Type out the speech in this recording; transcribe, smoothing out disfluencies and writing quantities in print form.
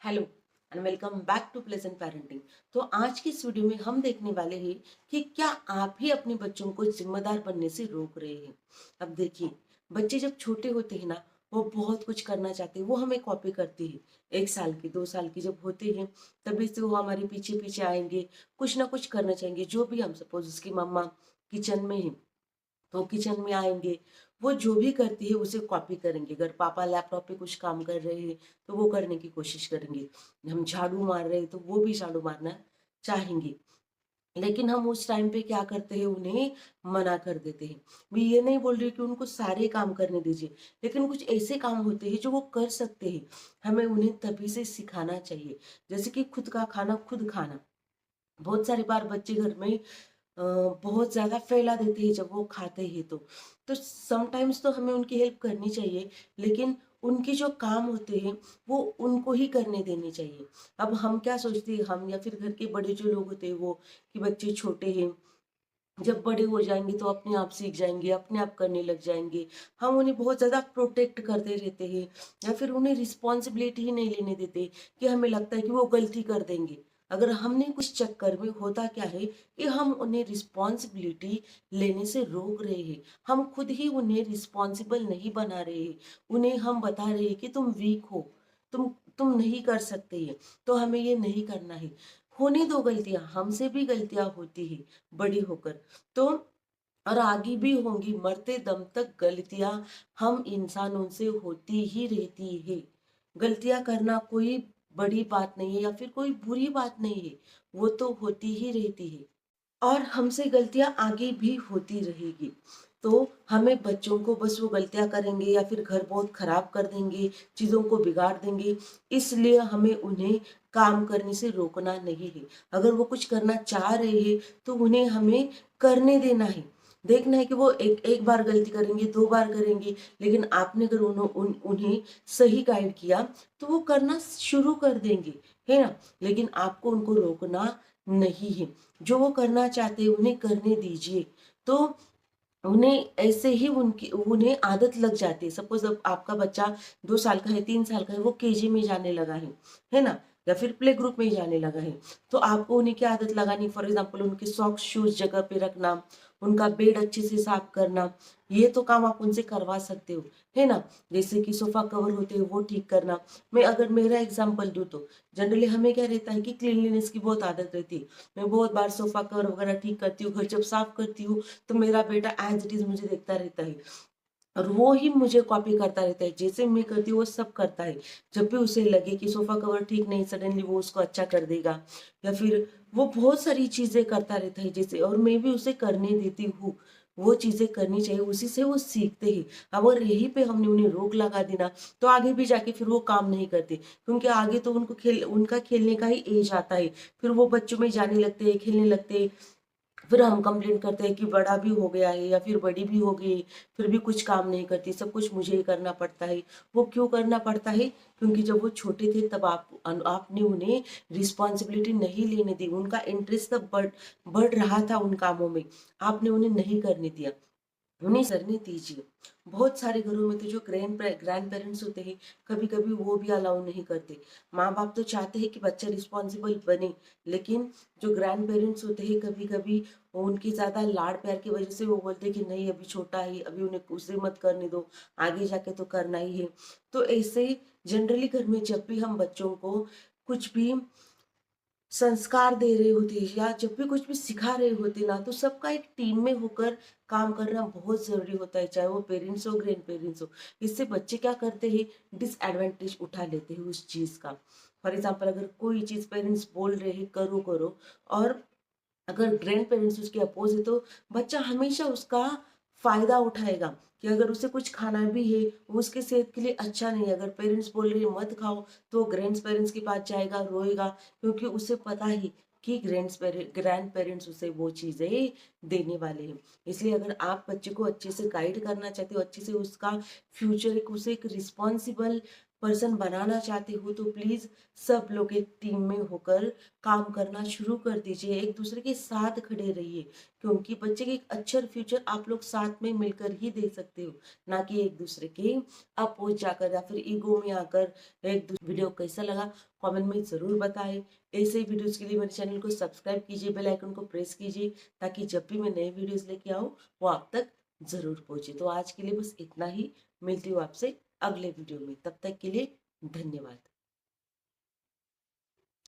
Hello and welcome back to pleasant parenting. तो आज की इस वीडियो में हम देखने वाले हैं कि क्या आप ही अपने बच्चों को जिम्मेदार बनने से रोक रहे हैं। अब देखिए, बच्चे जब छोटे होते हैं ना, वो बहुत कुछ करना चाहते हैं, वो हमें कॉपी करते हैं। 1 साल की 2 साल की जब होते हैं, तभी से वो हमारे पीछे पीछे आएंगे, कुछ ना कुछ करना चाहेंगे। जो भी हम सपोज उसकी मम्मा किचन में है तो किचन में आएंगे, वो जो भी करती है उसे कॉपी करेंगे। अगर पापा लैपटॉप पे कुछ काम कर रहे हैं तो वो करने की कोशिश करेंगे। हम झाड़ू मार रहे हैं तो वो भी झाड़ू मारना चाहेंगे। लेकिन हम उस टाइम पे क्या करते हैं, उन्हें मना कर देते हैं। मैं ये नहीं बोल रही कि उनको सारे काम करने दीजिए, लेकिन कुछ ऐसे काम होते हैं जो वो कर सकते हैं, हमें उन्हें तभी से सिखाना चाहिए। जैसे कि खुद का खाना खुद खाना। बहुत सारी बार बच्चे घर में अ, बहुत ज़्यादा फैला देते हैं जब वो खाते हैं तो समटाइम्स तो हमें उनकी हेल्प करनी चाहिए, लेकिन उनके जो काम होते हैं वो उनको ही करने देने चाहिए। अब हम क्या सोचते हैं, हम या फिर घर के बड़े जो लोग होते हैं वो, कि बच्चे छोटे हैं, जब बड़े हो जाएंगे तो अपने आप सीख जाएंगे, अपने आप करने लग जाएंगे। हम उन्हें बहुत ज़्यादा प्रोटेक्ट करते रहते हैं, या फिर उन्हें रिस्पॉन्सिबिलिटी ही नहीं लेने देते, कि हमें लगता है कि वो गलती कर देंगे। अगर हमने कुछ चक्कर में, होता क्या है कि हम उन्हें रिस्पॉन्सिबिलिटी लेने से रोक रहे हैं। हम खुद ही उन्हें रिस्पॉन्सिबल नहीं बना रहे हैं। उन्हें हम बता रहे हैं कि तुम वीक हो, तुम नहीं कर सकते ये, तो हमें ये नहीं करना है। होने दो गलतियां, हमसे भी गलतियां होती है बड़ी होकर। तो और आगे भी होंगी, मरते दम तक गलतियां हम इंसानों से होती ही रहती है। गलतियां करना कोई बड़ी बात नहीं है या फिर कोई बुरी बात नहीं है, वो तो होती ही रहती है। और हमसे गलतियां आगे भी होती रहेगी। तो हमें बच्चों को बस, वो गलतियां करेंगे या फिर घर बहुत खराब कर देंगे, चीजों को बिगाड़ देंगे, इसलिए हमें उन्हें काम करने से रोकना नहीं है। अगर वो कुछ करना चाह रहे हैं तो उन्हें हमें करने देना है। देखना है कि वो एक एक बार गलती करेंगे, 2 बार करेंगे, लेकिन आपने अगर उन्हें सही गाइड किया तो वो करना शुरू कर देंगे, है ना। लेकिन आपको उनको रोकना नहीं है। जो वो करना चाहते हैं उन्हें करने दीजिए। तो उन्हें ऐसे ही उन्हें आदत लग जाती है। सपोज अब आपका बच्चा 2 साल का है, 3 साल का है, वो केजी में जाने लगा है ना, या फिर प्ले ग्रुप में जाने लगा है, तो आपको उन्हें क्या आदत लगानी, फॉर एग्जाम्पल उनके सॉक्स शूज जगह पे रखना, उनका बेड अच्छे से साफ करना। ये तो काम आप उनसे करवा सकते हो, है ना। जैसे कि सोफा कवर होते हैं वो ठीक करना। मैं अगर मेरा एग्जाम्पल दूं तो जनरली हमें क्या रहता है कि क्लीनलीनेस की बहुत आदत रहती है। मैं बहुत बार सोफा कवर वगैरह ठीक करती हूँ, घर जब साफ करती हूँ तो मेरा बेटा एज इट इज मुझे देखता रहता है, और वो ही मुझे कॉपी करता रहता है। जैसे मैं करती हूँ वो सब करता है। जब भी उसे लगे कि सोफा कवर ठीक नहीं, सडनली वो उसको अच्छा कर देगा, या फिर वो बहुत सारी चीजें करता रहता है जैसे, और मैं भी उसे करने देती हूँ। वो चीजें करनी चाहिए, उसी से वो सीखते हैं। अगर यहीं पे हमने उन्हें रोक लगा दी ना, तो आगे भी जाके फिर वो काम नहीं करते, क्योंकि आगे तो उनका खेलने का ही एज आता है। फिर वो बच्चों में जाने लगते हैं, खेलने लगते हैं। फिर हम कंप्लेंट करते हैं कि बड़ा भी हो गया है या फिर बड़ी भी हो गई, फिर भी कुछ काम नहीं करती, सब कुछ मुझे ही करना पड़ता है। वो क्यों करना पड़ता है? क्योंकि जब वो छोटे थे तब आपने उन्हें रिस्पॉन्सिबिलिटी नहीं लेने दी, उनका इंटरेस्ट तब बढ़ रहा था उन कामों में, आपने उन्हें नहीं करने दिया। उन्हें करने दीजिए। बहुत सारे घरों में तो जो ग्रैंड पेरेंट्स होते हैं, कभी कभी वो भी अलाउ नहीं करते। माँ बाप तो चाहते हैं कि बच्चा रिस्पॉन्सिबल बने, लेकिन जो ग्रैंड पेरेंट्स होते हैं कभी कभी उनकी ज्यादा लाड़ प्यार की वजह से वो बोलते हैं कि नहीं, अभी छोटा है, अभी उन्हें उसे मत करने दो, आगे जाके तो करना ही है। तो ऐसे जनरली घर में जब भी हम बच्चों को कुछ भी संस्कार दे रहे होते या जब भी कुछ भी सिखा रहे होते ना, तो सबका एक टीम में होकर काम करना बहुत जरूरी होता है, चाहे वो पेरेंट्स हो, ग्रैंड पेरेंट्स हो। इससे बच्चे क्या करते हैं, डिसएडवांटेज उठा लेते हैं उस चीज का। फॉर एग्जाम्पल, अगर कोई चीज पेरेंट्स बोल रहे हैं करो करो, और अगर ग्रैंड पेरेंट्स उसके अपोज है, तो बच्चा हमेशा उसका फायदा उठाएगा। कि अगर उसे कुछ खाना भी है, वो उसके सेहत के लिए अच्छा नहीं है, अगर पेरेंट्स बोल रहे हैं मत खाओ, तो ग्रैंड पेरेंट्स के पास जाएगा, रोएगा, क्योंकि उसे पता है कि ग्रैंड पेरेंट्स उसे वो चीजें देने वाले हैं। इसलिए अगर आप बच्चे को अच्छे से गाइड करना चाहते हो, अच्छे से उसका फ्यूचर, उसे एक रिस्पॉन्सिबल पर्सन बनाना चाहते हो तो प्लीज सब लोग एक टीम में होकर काम करना शुरू कर दीजिए, एक दूसरे के साथ खड़े रहिए, क्योंकि बच्चे के एक अच्छा फ्यूचर आप लोग साथ में मिलकर ही दे सकते हो, ना कि एक दूसरे के अपोज जाकर या फिर ईगो में आकर। एक दूसरे वीडियो कैसा लगा कमेंट में जरूर बताएं। ऐसे ही वीडियोस के लिए मेरे चैनल को सब्सक्राइब कीजिए, बेल आइकन को प्रेस कीजिए, ताकि जब भी मैं नए वीडियोस लेके आऊँ वो आप तक जरूर पहुंचे। तो आज के लिए बस इतना ही, मिलती हूँ आपसे अगले वीडियो में, तब तक के लिए धन्यवाद।